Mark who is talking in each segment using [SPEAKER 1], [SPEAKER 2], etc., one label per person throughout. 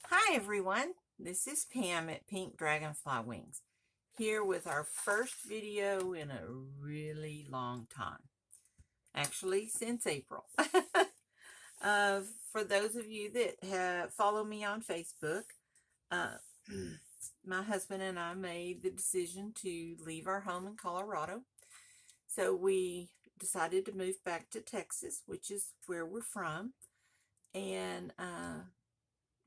[SPEAKER 1] Hi everyone, this is Pam at Pink Dragonfly Wings, here with our first video in a really long time. Actually, since April. uh, for those of you that follow me on Facebook, uh, my husband and I made the decision to leave our home in Colorado. So we decided to move back to Texas, which is where we're from, and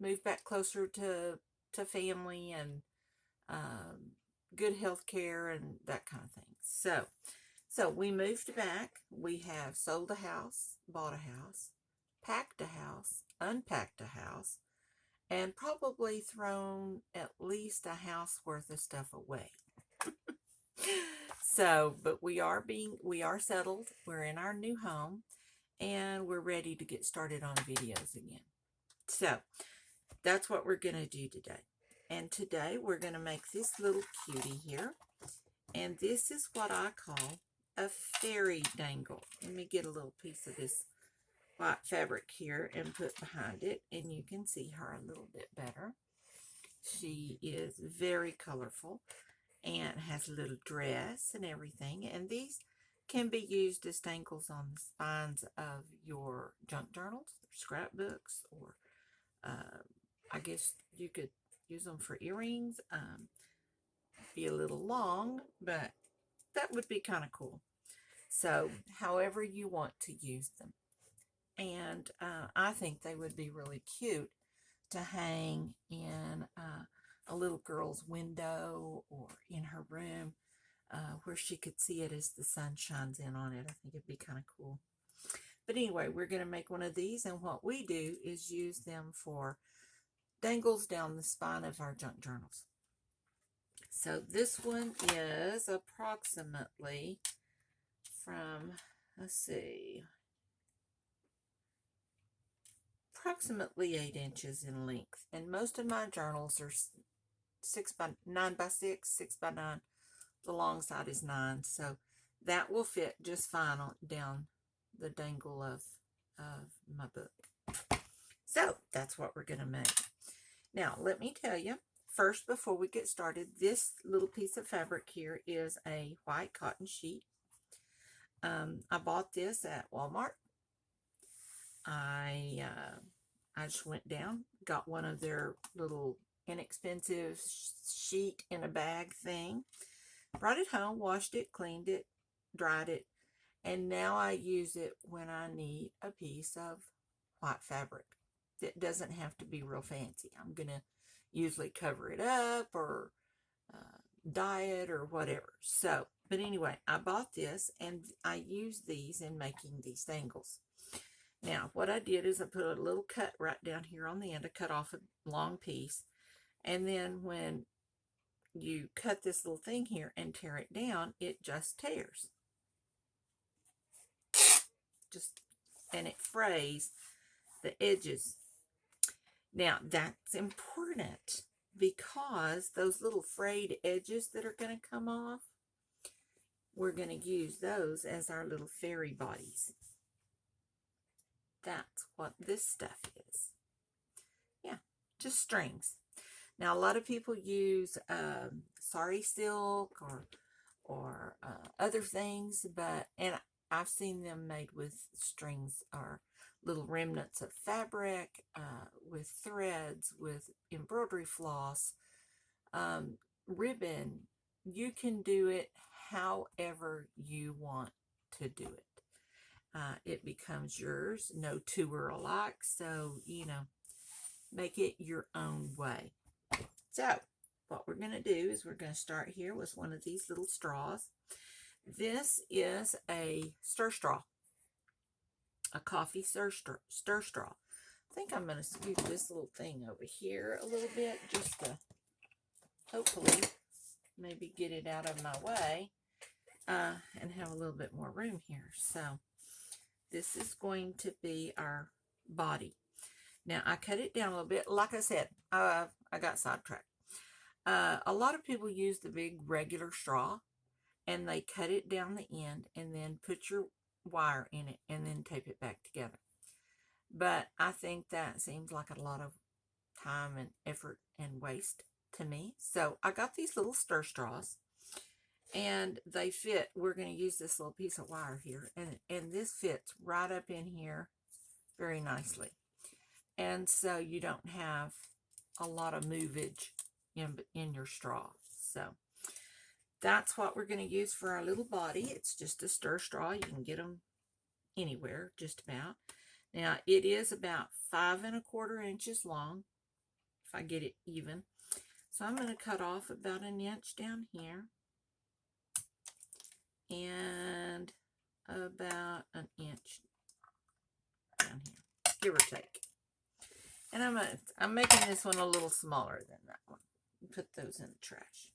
[SPEAKER 1] move back closer to family and um, good health care and that kind of thing. So we moved back. We have sold a house, bought a house, packed a house, unpacked a house, and probably thrown at least a house worth of stuff away. But we are settled. We're in our new home, and we're ready to get started on videos again. So that's what we're going to do today. And today we're going to make this little cutie here. And this is what I call a fairy dangle. Let me get a little piece of this white fabric here and put behind it, and you can see her a little bit better. She is very colorful and has a little dress and everything. And these can be used as dangles on the spines of your junk journals, scrapbooks, or I guess you could use them for earrings. Be a little long, but that would be kind of cool. So, however you want to use them. And I think they would be really cute to hang in a little girl's window or in her room where she could see it as the sun shines in on it. I think it'd be kind of cool. But anyway, we're going to make one of these, and what we do is use them for dangles down the spine of our junk journals. So this one is approximately from, let's see, approximately 8 inches in length. And most of my journals are 9 by 6, 6 by 9. The long side is 9. So that will fit just fine down the dangle of my book. So that's what we're going to make. Now, let me tell you, first, before we get started, this little piece of fabric here is a white cotton sheet. I bought this at Walmart. I just went down, got one of their little inexpensive sheet in a bag thing, brought it home, washed it, cleaned it, dried it, and now I use it when I need a piece of white fabric. It doesn't have to be real fancy. I'm going to usually cover it up or dye it or whatever. So, but anyway, I bought this and I use these in making these dangles. Now, what I did is I put a little cut right down here on the end. I cut off a long piece. And then when you cut this little thing here and tear it down, it just tears. And it frays the edges. Now, that's important because those little frayed edges that are going to come off, we're going to use those as our little fairy bodies. That's what this stuff is. Yeah, just strings. Now, a lot of people use sari silk or other things, and I've seen them made with strings or little remnants of fabric, with threads, with embroidery floss, ribbon. You can do it however you want to do it. It becomes yours. No two are alike, so make it your own way. So what we're going to do is we're going to start here with one of these little straws. This is a stir straw, a coffee stir straw. I think I'm going to scoot this little thing over here a little bit just to hopefully maybe get it out of my way and have a little bit more room here. So this is going to be our body. Now, I cut it down a little bit. Like I said, I got sidetracked. A lot of people use the big regular straw, and they cut it down the end and then put your wire in it and then tape it back together. But I think that seems like a lot of time and effort and waste to me. So I got these little stir straws, and they fit. We're going to use this little piece of wire here, and this fits right up in here very nicely. And so you don't have a lot of movage in your straw. So that's what we're going to use for our little body. It's just a stir straw. You can get them anywhere, just about. Now, it is about 5 1/4 inches long, if I get it even. So I'm going to cut off about 1 inch down here, and about 1 inch down here, give or take. And I'm making this one a little smaller than that one. Put those in the trash.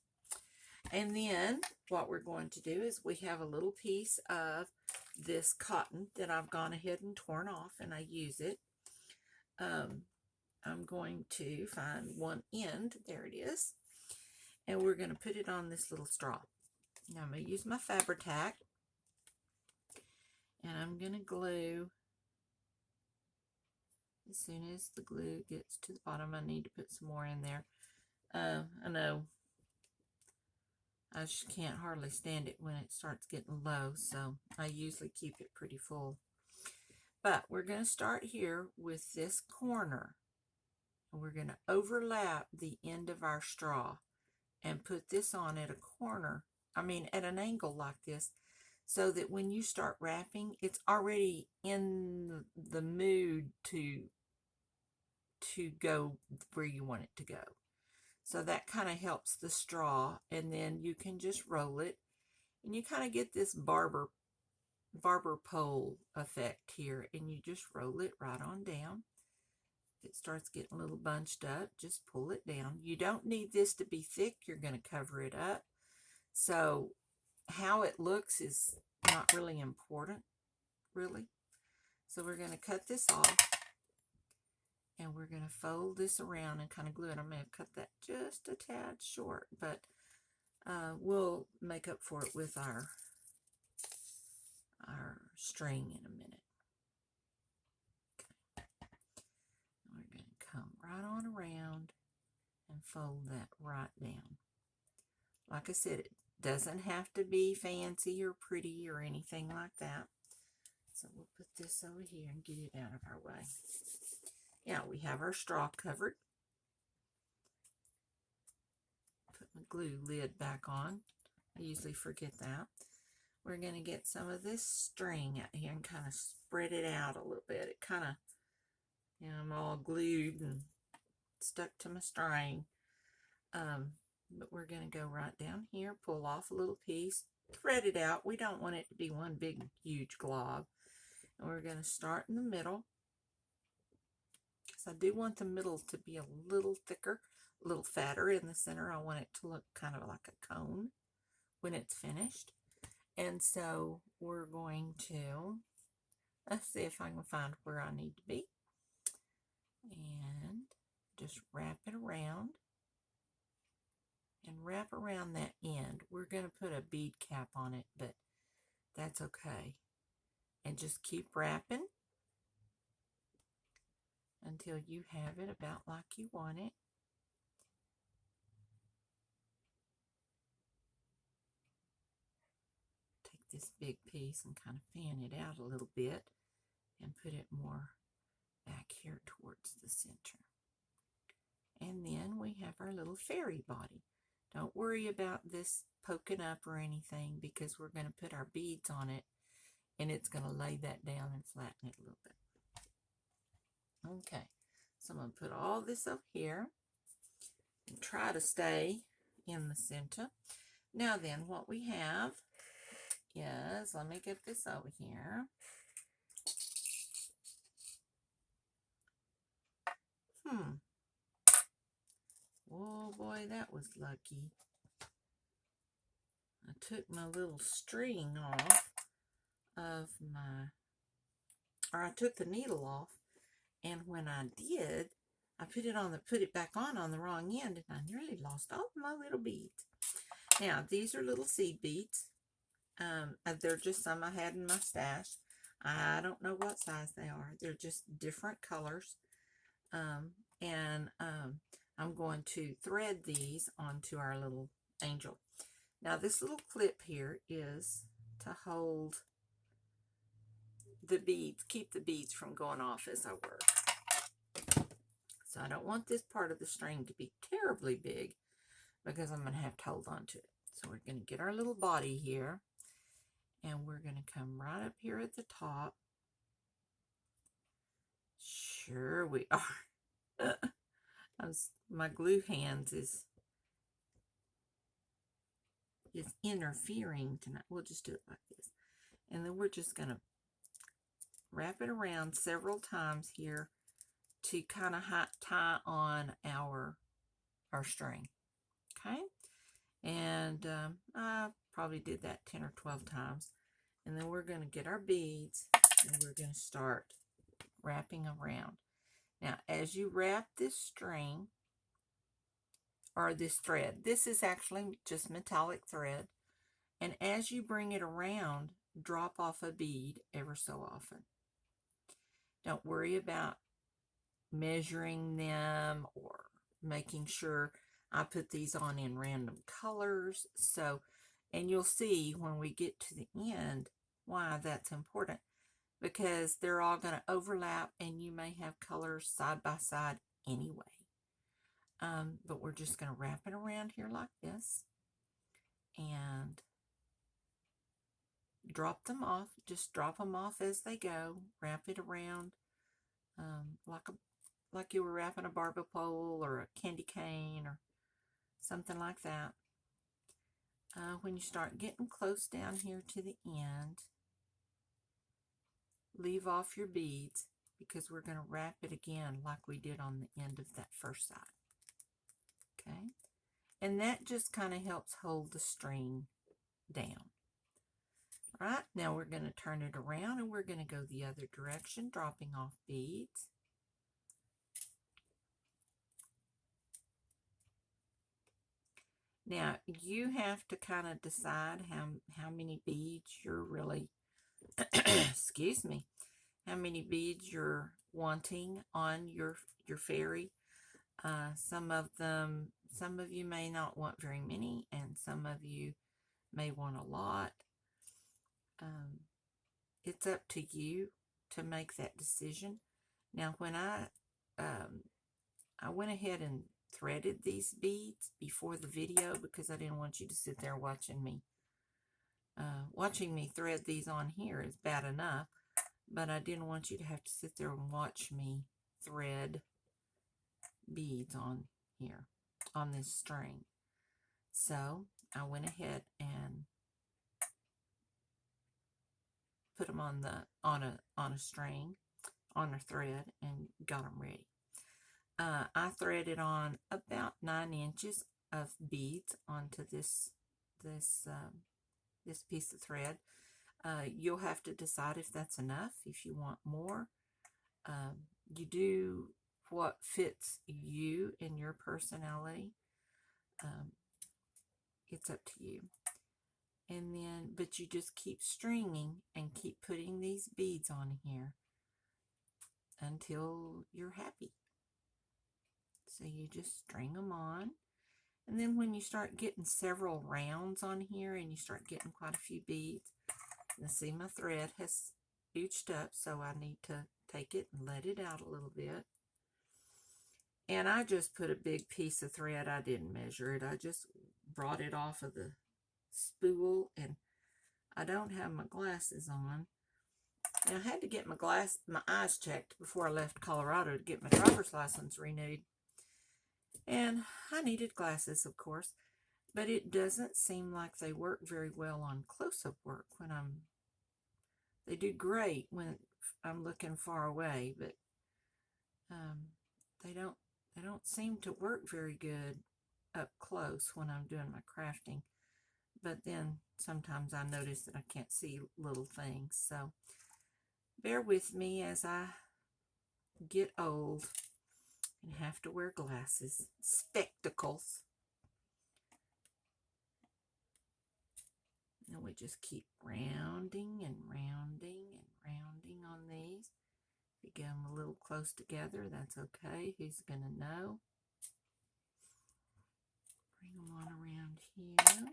[SPEAKER 1] And then what we're going to do is we have a little piece of this cotton that I've gone ahead and torn off, and I use it. I'm going to find one end. There it is. And we're going to put it on this little straw. Now I'm going to use my Fabri-Tac, and I'm going to glue. As soon as the glue gets to the bottom, I need to put some more in there. I know I just can't hardly stand it when it starts getting low, so I usually keep it pretty full. But we're going to start here with this corner, and we're going to overlap the end of our straw and put this on at a corner, at an angle like this, so that when you start wrapping, it's already in the mood to go where you want it to go. So that kind of helps the straw, and then you can just roll it, and you kind of get this barber pole effect here, and you just roll it right on down. If it starts getting a little bunched up, just pull it down. You don't need this to be thick. You're going to cover it up. So how it looks is not really important, really. So we're going to cut this off, and we're going to fold this around and kind of glue it. I may have cut that just a tad short, but we'll make up for it with our string in a minute. Okay. We're going to come right on around and fold that right down. Like I said, it doesn't have to be fancy or pretty or anything like that. So we'll put this over here and get it out of our way. Now we have our straw covered. Put my glue lid back on. I usually forget that. We're going to get some of this string out here and kind of spread it out a little bit. It kind of, I'm all glued and stuck to my string. But we're going to go right down here, pull off a little piece, thread it out. We don't want it to be one big, huge glob. And we're going to start in the middle. So I do want the middle to be a little thicker, a little fatter in the center. I want it to look kind of like a cone when it's finished. And so we're going to, let's see if I can find where I need to be. And just wrap it around. And wrap around that end. We're going to put a bead cap on it, but that's okay. And just keep wrapping until you have it about like you want it. Take this big piece and kind of fan it out a little bit and put it more back here towards the center. And then we have our little fairy body. Don't worry about this poking up or anything, because we're going to put our beads on it, and it's going to lay that down and flatten it a little bit. Okay, so I'm going to put all this up here and try to stay in the center. Now then, what we have is, let me get this over here. Oh boy, that was lucky. I took my little string off of I took the needle off, and when I did, I put it back on the wrong end, and I nearly lost all of my little beads. Now, these are little seed beads. They're just some I had in my stash. I don't know what size they are. They're just different colors. and I'm going to thread these onto our little angel. Now this little clip here is to hold the beads, keep the beads from going off as I work. So I don't want this part of the string to be terribly big because I'm going to have to hold on to it. So we're going to get our little body here, and we're going to come right up here at the top. Sure we are. My glue hands is interfering tonight. We'll just do it like this. And then we're just going to wrap it around several times here to kind of tie on our string. Okay? And I probably did that 10 or 12 times. And then we're going to get our beads and we're going to start wrapping around. Now, as you wrap this string, or this thread, this is actually just metallic thread, and as you bring it around, drop off a bead ever so often. Don't worry about measuring them or making sure. I put these on in random colors, so, and you'll see when we get to the end why that's important, because they're all going to overlap and you may have colors side by side anyway. But we're just going to wrap it around here like this and drop them off. Just drop them off as they go. Wrap it around like you were wrapping a Barbie pole or a candy cane or something like that. When you start getting close down here to the end, leave off your beads because we're going to wrap it again like we did on the end of that first side. Okay? And that just kind of helps hold the string down. Right, now we're going to turn it around and we're going to go the other direction, dropping off beads. Now, you have to kind of decide how many beads you're really, excuse me, how many beads you're wanting on your fairy. Some of you may not want very many, and some of you may want a lot. It's up to you to make that decision. Now, when I went ahead and threaded these beads before the video because I didn't want you to sit there watching me. Watching me thread these on here is bad enough, but I didn't want you to have to sit there and watch me thread beads on here, on this string. So I went ahead and put them on a string, on a thread, and got them ready. I threaded on about 9 inches of beads onto this piece of thread. You'll have to decide if that's enough, if you want more. You do what fits you and your personality. It's up to you. And then, but you just keep stringing and keep putting these beads on here until you're happy. So you just string them on. And then when you start getting several rounds on here and you start getting quite a few beads, you see my thread has ooched up, so I need to take it and let it out a little bit. And I just put a big piece of thread. I didn't measure it. I just brought it off of the spool, and I don't have my glasses on. And I had to get my eyes checked before I left Colorado to get my driver's license renewed. And I needed glasses, of course, but it doesn't seem like they work very well on close-up work when they do great when I'm looking far away, but they don't seem to work very good up close when I'm doing my crafting. But then sometimes I notice that I can't see little things, so bear with me as I get old and have to wear glasses, spectacles. And we just keep rounding and rounding and rounding on these. you get them a little close together, that's okay. Who's going to know? Bring them on around here.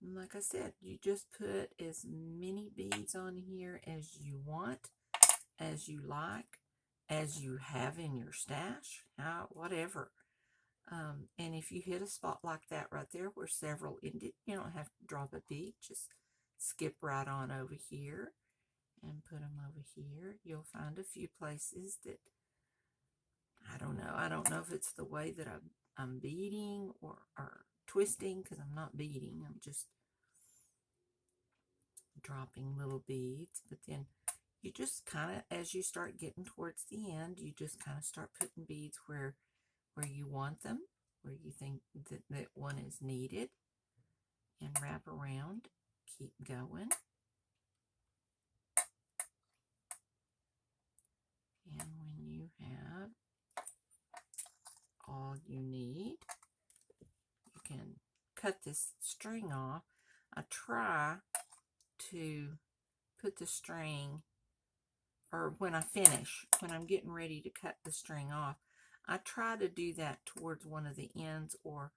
[SPEAKER 1] And like I said, you just put as many beads on here as you want, as you like, as you have in your stash, whatever. And if you hit a spot like that right there where several ended, you don't have to drop a bead. Just skip right on over here and put them over here. You'll find a few places that, I don't know. I don't know if it's the way that I'm beading or twisting, because I'm not beading. I'm just dropping little beads. But then you just kind of, as you start getting towards the end, you just kind of start putting beads where you want them, where you think that one is needed, and wrap around. Keep going. And when you have all you need, you can cut this string off. I try to put the string, or when I finish, when I'm getting ready to cut the string off, I try to do that towards one of the ends or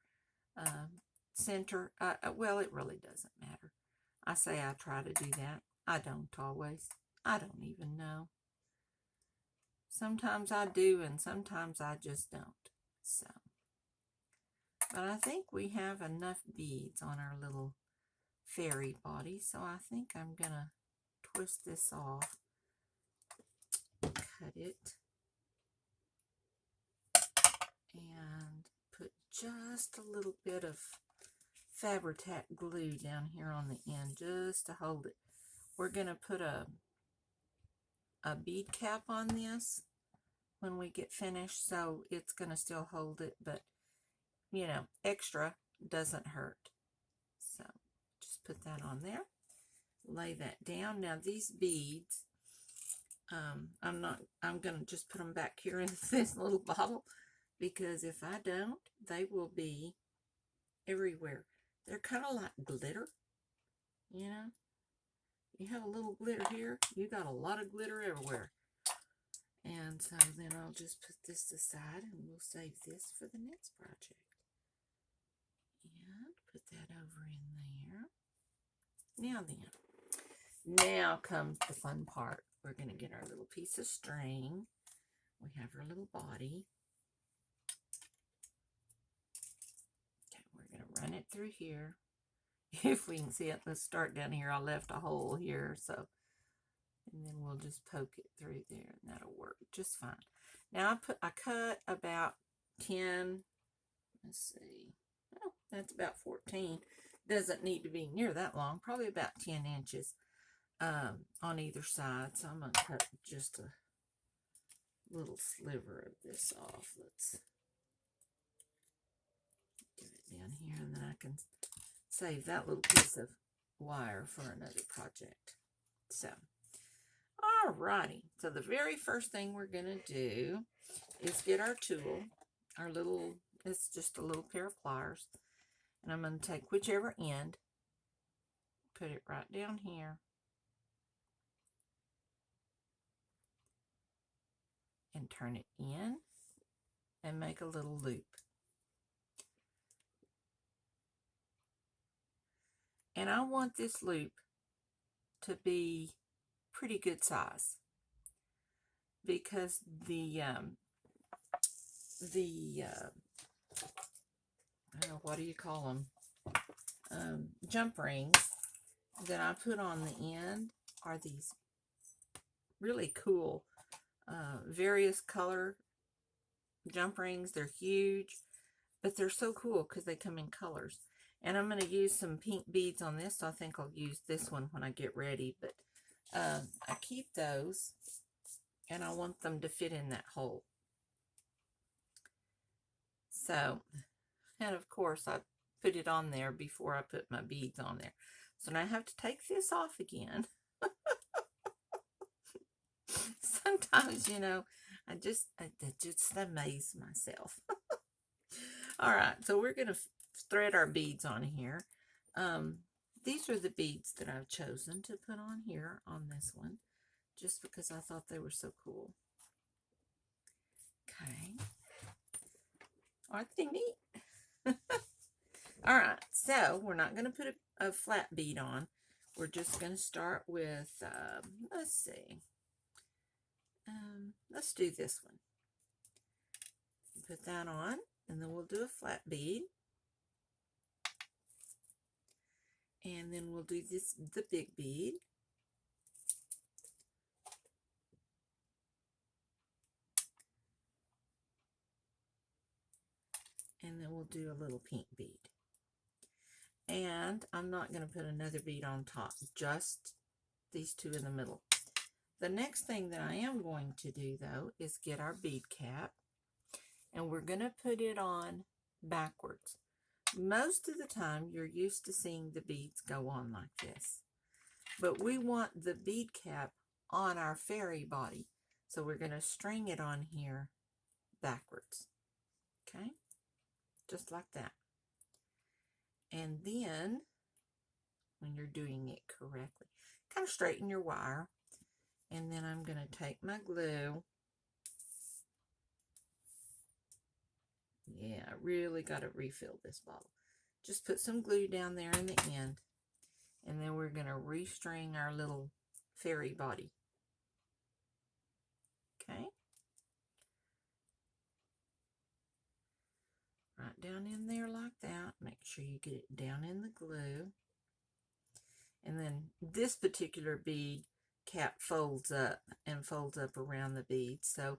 [SPEAKER 1] center. Well, it really doesn't matter. I say I try to do that. I don't always. I don't even know. Sometimes I do, and sometimes I just don't. So, but I think we have enough beads on our little fairy body, so I think I'm gonna twist this off, cut it, and put just a little bit of Fabri-Tac glue down here on the end just to hold it. We're gonna put a bead cap on this when we get finished, so it's gonna still hold it, but you know, extra doesn't hurt. So just put that on there, lay that down. Now these beads, I'm gonna just put them back here in this little bottle, because if I don't, they will be everywhere. They're kind of like glitter, you know. You have a little glitter here, you got a lot of glitter everywhere. And so then I'll just put this aside, and we'll save this for the next project. And put that over in there. Now then, now comes the fun part. We're going to get our little piece of string. We have our little body. Okay, we're going to run it through here. If we can see it, let's start down here. I left a hole here, so, and then we'll just poke it through there, and that'll work just fine. Now I cut about 10, let's see, oh, that's about 14. Doesn't need to be near that long, probably about 10 inches on either side. So I'm going to cut just a little sliver of this off. Let's get it down here, and then I can save that little piece of wire for another project. So, alrighty. So the very first thing we're going to do is get our tool, our little, it's just a little pair of pliers. And I'm going to take whichever end, put it right down here, and turn it in and make a little loop. And I want this loop to be pretty good size, because the what do you call them? Jump rings that I put on the end are these really cool various color jump rings. They're huge, but they're so cool because they come in colors. And I'm going to use some pink beads on this, so I think I'll use this one when I get ready. But I keep those, and I want them to fit in that hole. So, and of course, I put it on there before I put my beads on there. So now I have to take this off again. Sometimes, you know, I just amaze myself. All right, so we're going to thread our beads on here. these are the beads that I've chosen to put on here on this one, just because I thought they were so cool. Okay. Aren't they neat? All right, so we're not going to put a flat bead on. We're just going to start with, let's see. Let's do this one. Put that on, and then we'll do a flat bead. And then we'll do the big bead. And then we'll do a little pink bead. And I'm not going to put another bead on top, just these two in the middle. The next thing that I am going to do, though, is get our bead cap. And we're going to put it on backwards. Most of the time, you're used to seeing the beads go on like this. But we want the bead cap on our fairy body. So we're going to string it on here backwards. Okay? Just like that. And then, when you're doing it correctly, kind of straighten your wire. And then I'm going to take my glue. Yeah, I really got to refill this bottle. Just put some glue down there in the end. And then we're going to restring our little fairy body. Okay? Right down in there like that. Make sure you get it down in the glue. And then this particular bead cap folds up and folds up around the bead. So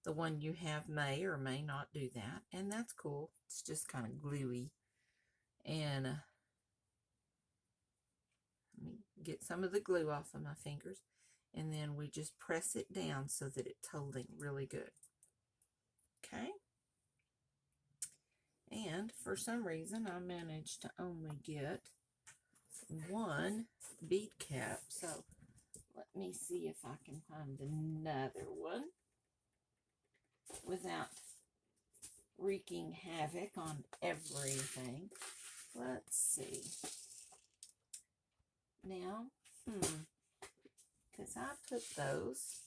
[SPEAKER 1] the one you have may or may not do that. And that's cool. It's just kind of gluey. And let me get some of the glue off of my fingers. And then we just press it down so that it's holding really good. Okay? And for some reason, I managed to only get one bead cap. So let me see if I can find another one without wreaking havoc on everything. Let's see. Now, because I put those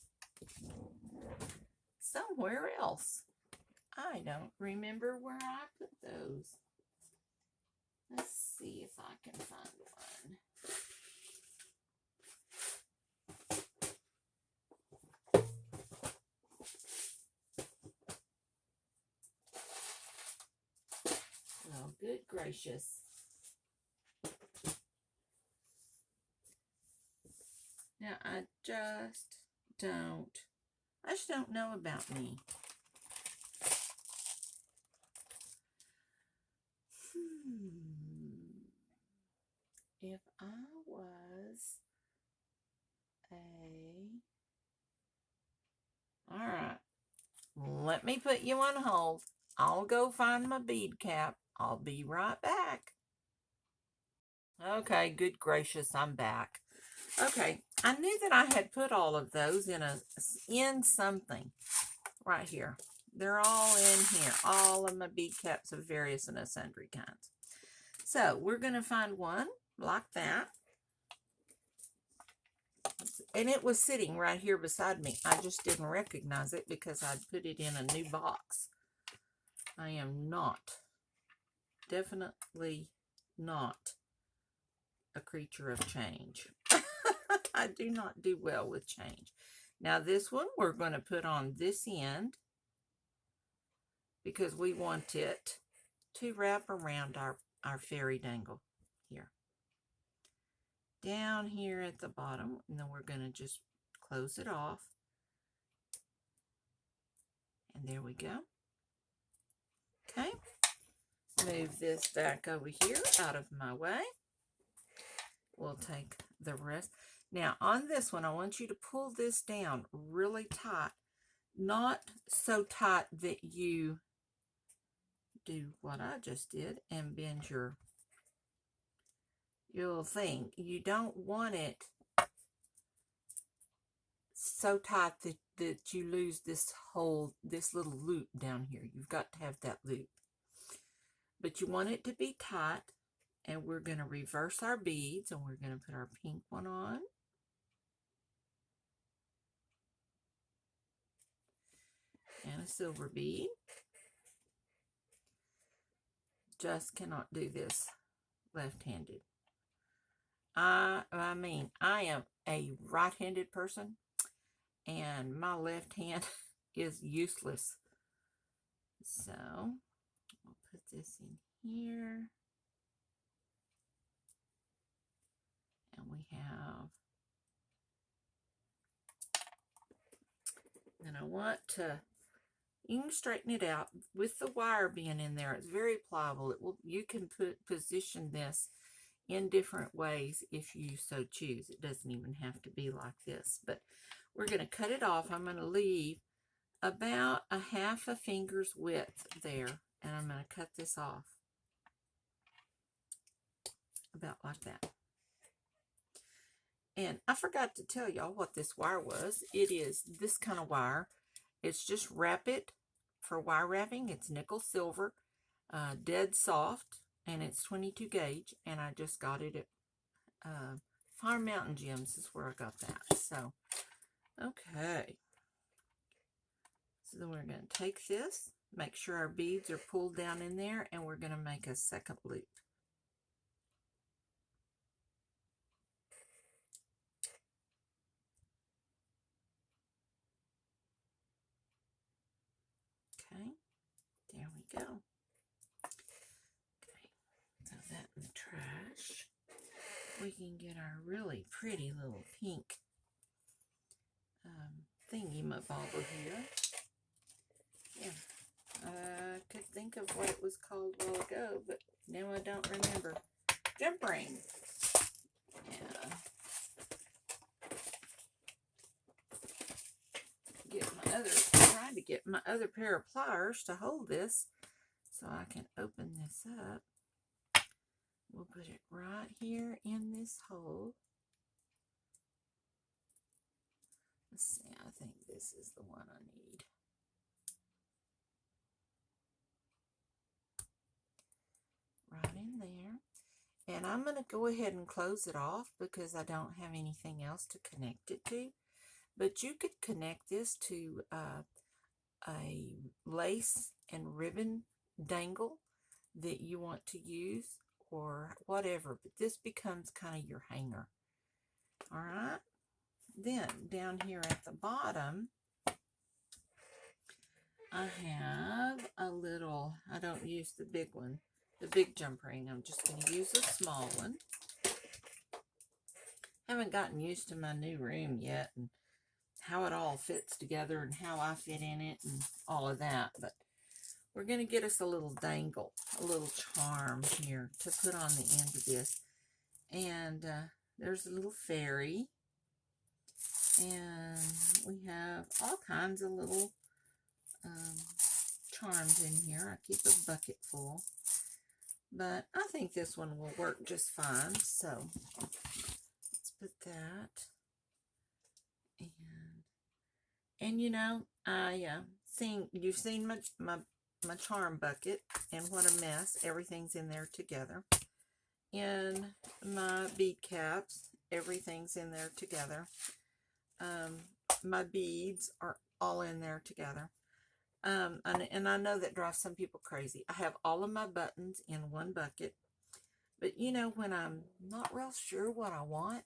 [SPEAKER 1] somewhere else. I don't remember where I put those. Let's see if I can find one. Oh, good gracious. Now, I just don't know about me. If I was all right, let me put you on hold. I'll go find my bead cap. I'll be right back. Okay, good gracious, I'm back. Okay, I knew that I had put all of those in something right here. They're all in here. All of my bead caps of various and sundry kinds. So we're going to find one like that. And it was sitting right here beside me. I just didn't recognize it because I'd put it in a new box. I am definitely not a creature of change. I do not do well with change. Now this one we're going to put on this end because we want it to wrap around our fairy dangle here. Down here at the bottom, and then we're going to just close it off. And there we go. Okay. Move this back over here out of my way. We'll take the rest. Now on this one, I want you to pull this down really tight. Not so tight that you do what I just did and bend your thing. You don't want it so tight that you lose this little loop down here. You've got to have that loop. But you want it to be tight And we're going to reverse our beads, and we're going to put our pink one on. And a silver bead. Just cannot do this left-handed. I mean, I am a right-handed person, and my left hand is useless. So, I'll put this in here. And we have, and I want to, you can straighten it out with the wire being in there. It's very pliable. You can position this in different ways if you so choose. It doesn't even have to be like this, but we're going to cut it off. I'm going to leave about a half a finger's width there, and I'm going to cut this off about like that. And I forgot to tell y'all what this wire was. It is this kind of wire. It's just Rapid for wire wrapping. It's nickel silver, dead soft, and it's 22 gauge. And I just got it at Fire Mountain Gems is where I got that. So, okay. So then we're going to take this, make sure our beads are pulled down in there, and we're going to make a second loop. Okay, there we go. Okay, throw that in the trash. We can get our really pretty little pink thingy-mabobber here. Yeah, I could think of what it was called a while ago, but now I don't remember. Jump ring. Yeah. Trying to get my other pair of pliers to hold this so I can open this up. We'll put it right here in this hole. Let's see, I think this is the one I need. Right in there. And I'm going to go ahead and close it off because I don't have anything else to connect it to. But you could connect this to a lace and ribbon dangle that you want to use or whatever. But this becomes kind of your hanger. All right. Then down here at the bottom, I have a little, I don't use the big one, the big jump ring. I'm just going to use a small one. Haven't gotten used to my new room yet and how it all fits together and how I fit in it and all of that. But we're going to get us a little dangle, a little charm here to put on the end of this. And there's a little fairy. And we have all kinds of little charms in here. I keep a bucket full. But I think this one will work just fine. So let's put that. And you know, you've seen my charm bucket and what a mess. Everything's in there together. In my bead caps, everything's in there together. My beads are all in there together. And I know that drives some people crazy. I have all of my buttons in one bucket. But you know, when I'm not real sure what I want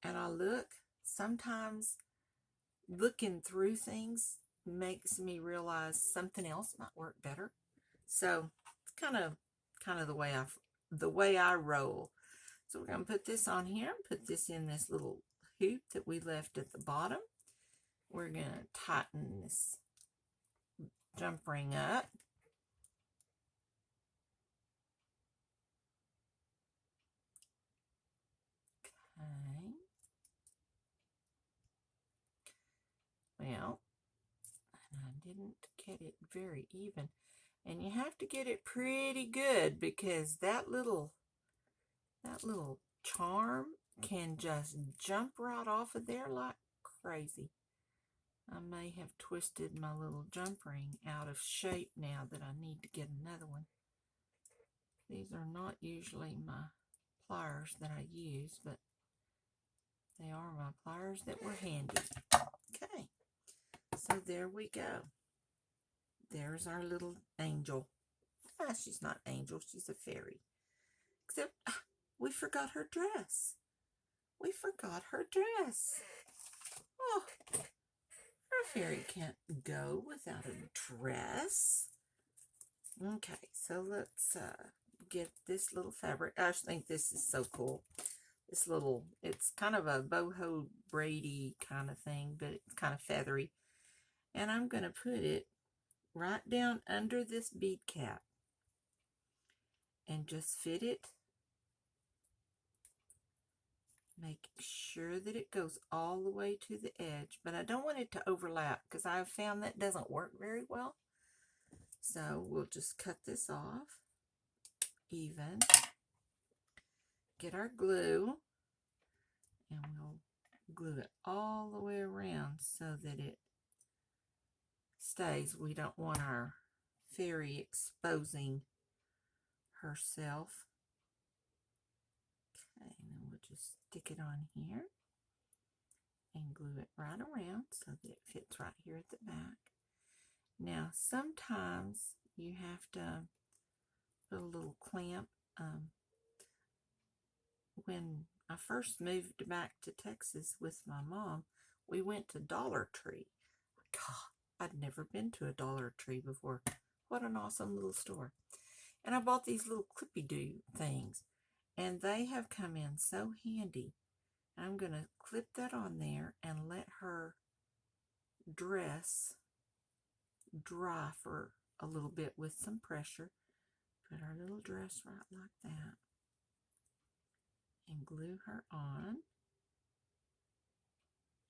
[SPEAKER 1] and I look, sometimes looking through things makes me realize something else might work better. So it's kind of the way I roll. So we're going to put this on here, put this in this little hoop that we left at the bottom. We're going to tighten this jump ring up. Okay. Well, and I didn't get it very even. And you have to get it pretty good because that little charm can just jump right off of there like crazy. I may have twisted my little jump ring out of shape now that I need to get another one. These are not usually my pliers that I use, but they are my pliers that were handy. Okay, so there we go. There's our little angel. She's not an angel, she's a fairy. Except we forgot her dress. We forgot her dress. Oh, our fairy can't go without a dress. Okay, so let's get this little fabric. I just think this is so cool. This little, it's kind of a boho braidy kind of thing, but it's kind of feathery. And I'm going to put it right down under this bead cap and just fit it. Make sure that it goes all the way to the edge, but I don't want it to overlap because I've found that doesn't work very well. So we'll just cut this off even, get our glue, and we'll glue it all the way around so that it stays. We don't want our fairy exposing herself. Okay, and then we'll just stick it on here and glue it right around so that it fits right here at the back. Now, sometimes you have to put a little clamp. When I first moved back to Texas with my mom, we went to Dollar Tree. God, I'd never been to a Dollar Tree before. What an awesome little store. And I bought these little clippy-doo things, and they have come in so handy. I'm going to clip that on there and let her dress dry for a little bit with some pressure. Put our little dress right like that and glue her on.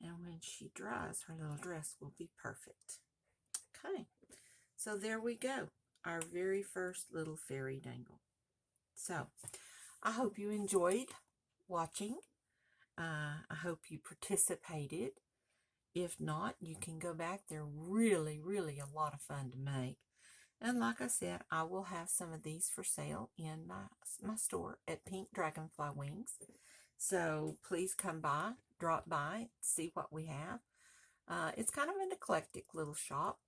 [SPEAKER 1] And when she dries, her little dress will be perfect. Okay, so there we go. Our very first little fairy dangle. So, I hope you enjoyed watching. I hope you participated. If not, you can go back. They're really, really a lot of fun to make. And like I said, I will have some of these for sale in my store at Pink Dragonfly Wings. So please come by, drop by, see what we have. It's kind of an eclectic little shop.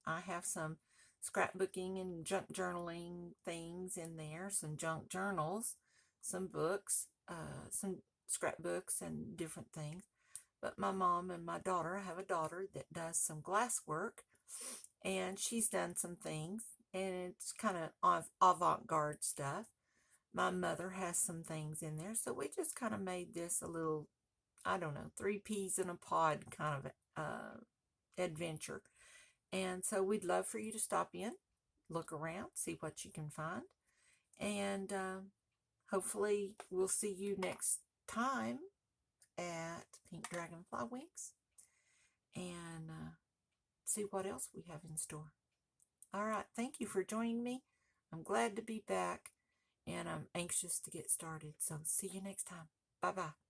[SPEAKER 1] I have some scrapbooking and junk journaling things in there, some junk journals, some books, some scrapbooks and different things. But my mom and my daughter, I have a daughter that does some glass work, and she's done some things, and it's kind of avant-garde stuff. My mother has some things in there, so we just kind of made this a little, I don't know, 3 peas in a pod kind of adventure. And so we'd love for you to stop in, look around, see what you can find, and hopefully we'll see you next time at Pink Dragonfly Wings and see what else we have in store. All right, thank you for joining me. I'm glad to be back, and I'm anxious to get started. So see you next time. Bye-bye.